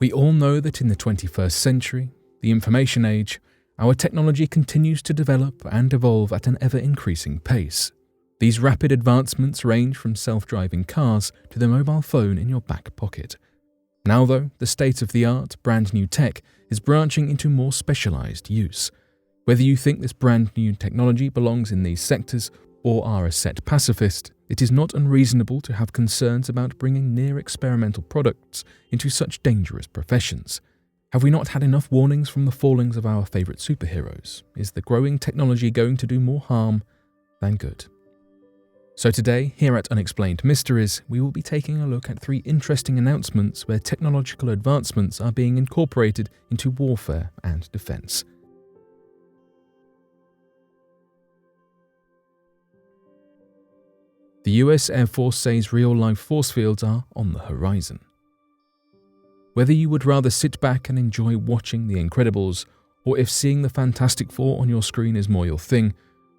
We all know that in the 21st century, the information age, our technology continues to develop and evolve at an ever-increasing pace. These rapid advancements range from self-driving cars to the mobile phone in your back pocket. Now though, the state-of-the-art, brand-new tech is branching into more specialized use. Whether you think this brand-new technology belongs in these sectors or are a set pacifist, it is not unreasonable to have concerns about bringing near-experimental products into such dangerous professions. Have we not had enough warnings from the fallings of our favorite superheroes? Is the growing technology going to do more harm than good? So today, here at Unexplained Mysteries, we will be taking a look at 3 interesting announcements where technological advancements are being incorporated into warfare and defense. The US Air Force says real-life force fields are on the horizon. Whether you would rather sit back and enjoy watching The Incredibles, or if seeing the Fantastic Four on your screen is more your thing,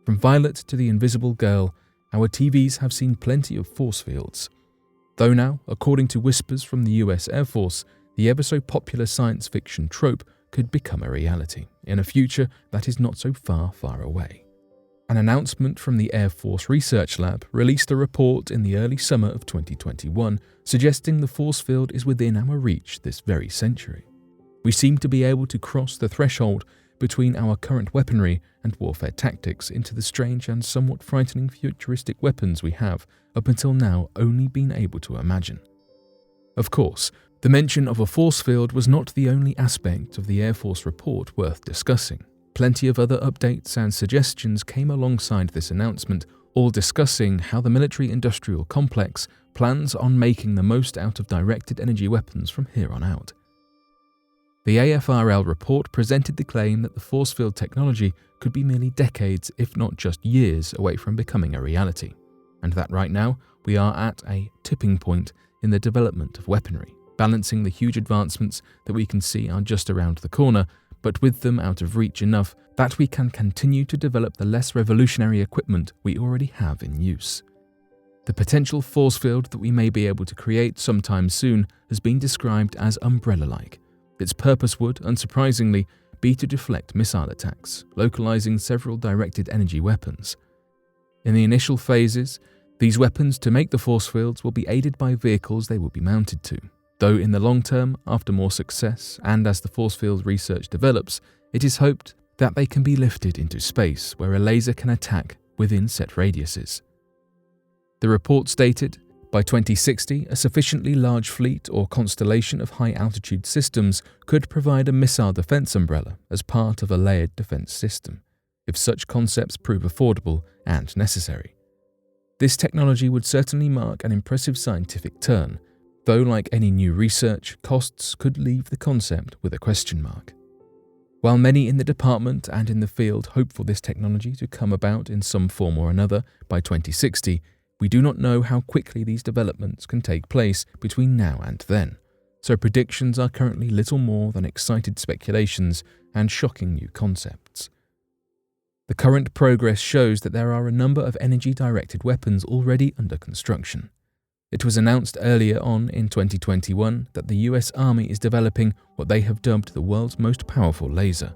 from Violet to The Invisible Girl, our TVs have seen plenty of force fields. Though now, according to whispers from the US Air Force, the ever-so-popular science fiction trope could become a reality in a future that is not so far, far away. An announcement from the Air Force Research Lab released a report in the early summer of 2021 suggesting the force field is within our reach this very century. We seem to be able to cross the threshold between our current weaponry and warfare tactics into the strange and somewhat frightening futuristic weapons we have up until now only been able to imagine. Of course, the mention of a force field was not the only aspect of the Air Force report worth discussing. Plenty of other updates and suggestions came alongside this announcement, all discussing how the military-industrial complex plans on making the most out of directed energy weapons from here on out. The AFRL report presented the claim that the force field technology could be merely decades, if not just years, away from becoming a reality, and that right now we are at a tipping point in the development of weaponry, balancing the huge advancements that we can see are just around the corner, but with them out of reach enough that we can continue to develop the less revolutionary equipment we already have in use. The potential force field that we may be able to create sometime soon has been described as umbrella-like. Its purpose would, unsurprisingly, be to deflect missile attacks, localizing several directed energy weapons. In the initial phases, these weapons to make the force fields will be aided by vehicles they will be mounted to, though in the long term, after more success and as the force field research develops, it is hoped that they can be lifted into space where a laser can attack within set radiuses. The report stated, by 2060, a sufficiently large fleet or constellation of high-altitude systems could provide a missile defense umbrella as part of a layered defense system, if such concepts prove affordable and necessary. This technology would certainly mark an impressive scientific turn, though like any new research, costs could leave the concept with a question mark. While many in the department and in the field hope for this technology to come about in some form or another by 2060, we do not know how quickly these developments can take place between now and then, so predictions are currently little more than excited speculations and shocking new concepts. The current progress shows that there are a number of energy-directed weapons already under construction. It was announced earlier on in 2021 that the US Army is developing what they have dubbed the world's most powerful laser.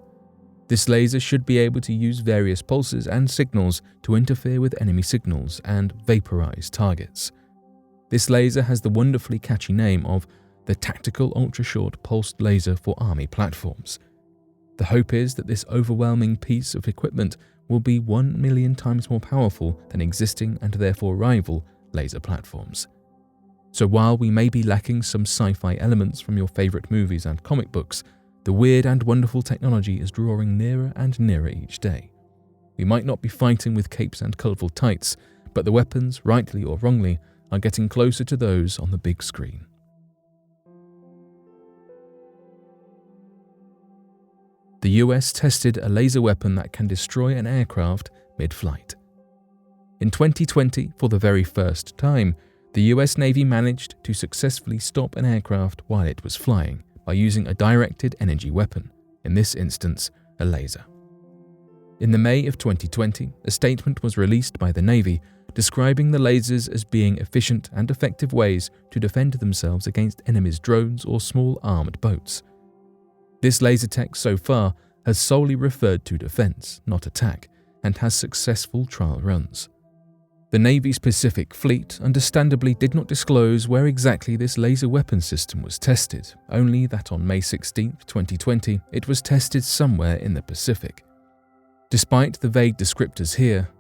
This laser should be able to use various pulses and signals to interfere with enemy signals and vaporize targets. This laser has the wonderfully catchy name of the Tactical Ultra-Short Pulsed Laser for Army Platforms. The hope is that this overwhelming piece of equipment will be 1 million times more powerful than existing and therefore rival laser platforms. So while we may be lacking some sci-fi elements from your favorite movies and comic books, the weird and wonderful technology is drawing nearer and nearer each day. We might not be fighting with capes and colourful tights, but the weapons, rightly or wrongly, are getting closer to those on the big screen. The US tested a laser weapon that can destroy an aircraft mid-flight. In 2020, for the very first time, the US Navy managed to successfully stop an aircraft while it was flying by using a directed energy weapon, in this instance, a laser. In the May of 2020, a statement was released by the Navy describing the lasers as being efficient and effective ways to defend themselves against enemies' drones or small armoured boats. This laser tech so far has solely referred to defence, not attack, and has successful trial runs. The Navy's Pacific Fleet understandably did not disclose where exactly this laser weapon system was tested, only that on May 16, 2020, it was tested somewhere in the Pacific. Despite the vague descriptors here,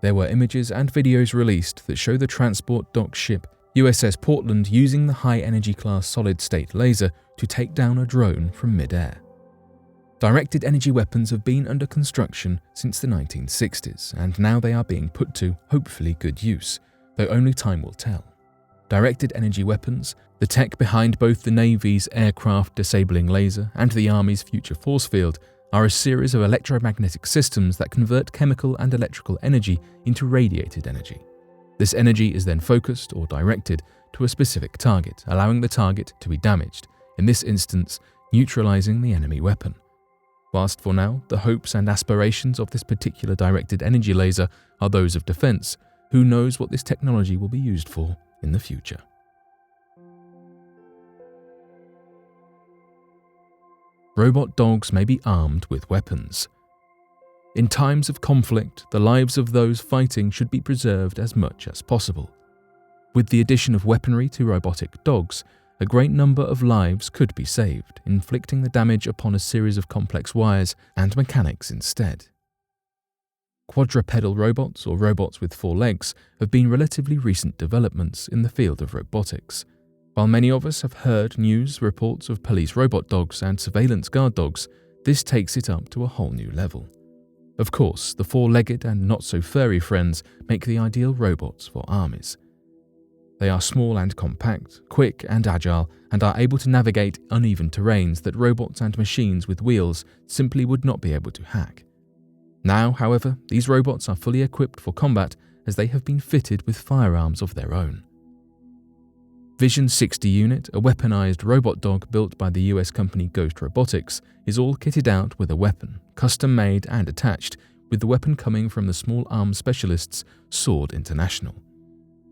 there were images and videos released that show the transport dock ship USS Portland using the high-energy class solid-state laser to take down a drone from mid-air. Directed energy weapons have been under construction since the 1960s, and now they are being put to, hopefully, good use, though only time will tell. Directed energy weapons, the tech behind both the Navy's aircraft disabling laser and the Army's future force field, are a series of electromagnetic systems that convert chemical and electrical energy into radiated energy. This energy is then focused or directed to a specific target, allowing the target to be damaged, in this instance, neutralizing the enemy weapon. Whilst for now, the hopes and aspirations of this particular directed energy laser are those of defense, who knows what this technology will be used for in the future. Robot dogs may be armed with weapons. In times of conflict, the lives of those fighting should be preserved as much as possible. With the addition of weaponry to robotic dogs, a great number of lives could be saved, inflicting the damage upon a series of complex wires and mechanics instead. Quadrupedal robots, or robots with 4 legs, have been relatively recent developments in the field of robotics. While many of us have heard news reports of police robot dogs and surveillance guard dogs, this takes it up to a whole new level. Of course, the 4-legged and not-so-furry friends make the ideal robots for armies. They are small and compact, quick and agile, and are able to navigate uneven terrains that robots and machines with wheels simply would not be able to hack. Now, however, these robots are fully equipped for combat as they have been fitted with firearms of their own. Vision 60 Unit, a weaponized robot dog built by the US company Ghost Robotics, is all kitted out with a weapon, custom-made and attached, with the weapon coming from the small arms specialists Sword International.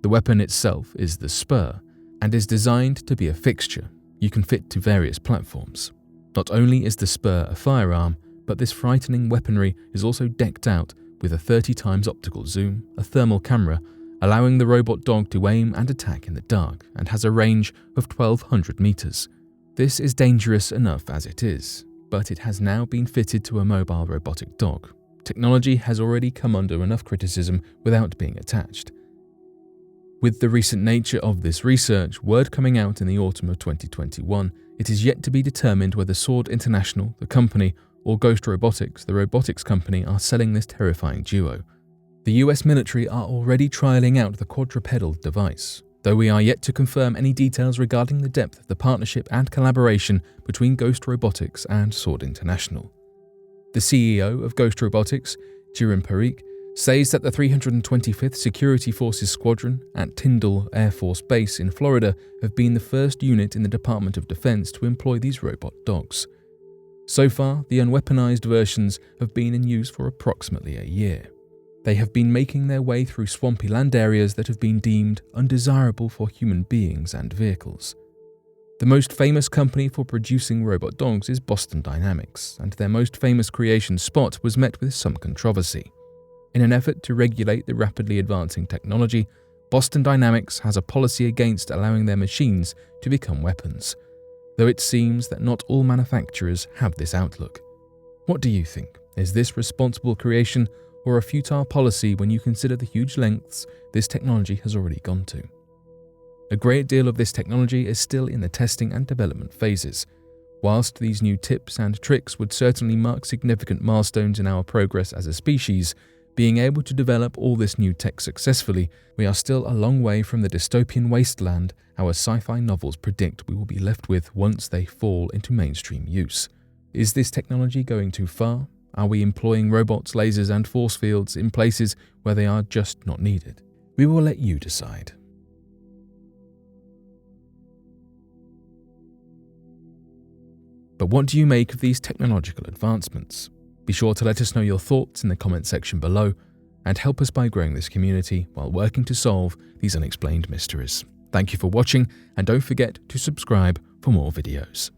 The weapon itself is the Spur, and is designed to be a fixture you can fit to various platforms. Not only is the Spur a firearm, but this frightening weaponry is also decked out with a 30x optical zoom, a thermal camera, allowing the robot dog to aim and attack in the dark, and has a range of 1,200 meters. This is dangerous enough as it is, but it has now been fitted to a mobile robotic dog. Technology has already come under enough criticism without being attached. With the recent nature of this research, word coming out in the autumn of 2021, it is yet to be determined whether Sword International, the company, or Ghost Robotics, the robotics company, are selling this terrifying duo. The US military are already trialling out the quadrupedal device, though we are yet to confirm any details regarding the depth of the partnership and collaboration between Ghost Robotics and Sword International. The CEO of Ghost Robotics, Jirin Parikh, says that the 325th Security Forces Squadron at Tyndall Air Force Base in Florida have been the first unit in the Department of Defense to employ these robot dogs. So far, the unweaponized versions have been in use for approximately a year. They have been making their way through swampy land areas that have been deemed undesirable for human beings and vehicles. The most famous company for producing robot dogs is Boston Dynamics, and their most famous creation, Spot, was met with some controversy. In an effort to regulate the rapidly advancing technology, Boston Dynamics has a policy against allowing their machines to become weapons, though it seems that not all manufacturers have this outlook. What do you think? Is this responsible creation or a futile policy when you consider the huge lengths this technology has already gone to? A great deal of this technology is still in the testing and development phases. Whilst these new tips and tricks would certainly mark significant milestones in our progress as a species, being able to develop all this new tech successfully, we are still a long way from the dystopian wasteland our sci-fi novels predict we will be left with once they fall into mainstream use. Is this technology going too far? Are we employing robots, lasers, and force fields in places where they are just not needed? We will let you decide. But what do you make of these technological advancements? Be sure to let us know your thoughts in the comment section below, and help us by growing this community while working to solve these unexplained mysteries. Thank you for watching, and don't forget to subscribe for more videos.